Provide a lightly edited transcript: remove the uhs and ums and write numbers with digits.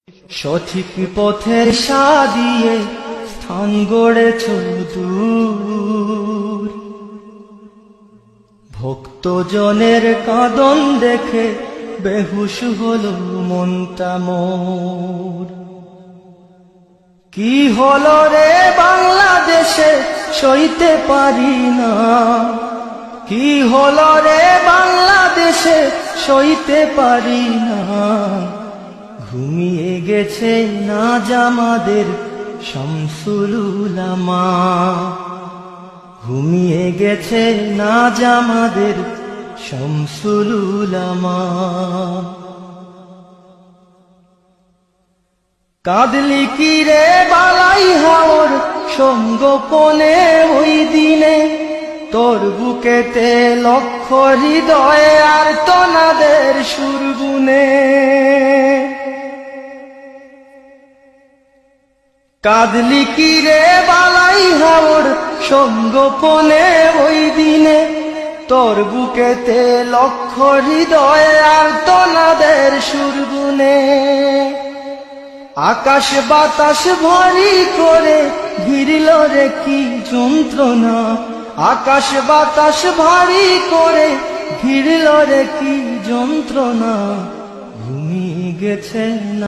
সঠিক পথের সাদিয়ে স্থান গড়েছ দূর, ভক্তজনের কাঁদন দেখে বেহুশ হলো মনটা মোর। কি হলো রে বাংলাদেশে সইতে পারি না, কি হলো রে বাংলাদেশে সইতে পারি না। ঘুমিয়ে গেছে নাজ আমাদের শামসুল উলামা, ঘুমিয়ে গেছে নাজ আমাদের শামসুল উলামা। কাঁদলি কি রে বালাই হাওর সঙ্গোপনে ওই দিনে, তোর বুকেতে লক্ষ হৃদয় আর তনাদের সুরগুনে। কাঁদলি কি রে বালাই হাওর সঙ্গোপনে ওই দিনে, তোর বুকেতে লক্ষ হৃদয় আর তনাদের সুরগুনে। আকাশ বাতাস ভারী করে ঘিরল রে কি যন্ত্রণা, আকাশ বাতাস ভারী করে ঘিরল রে কি যন্ত্রণা। ঘুমিয়ে গেছে না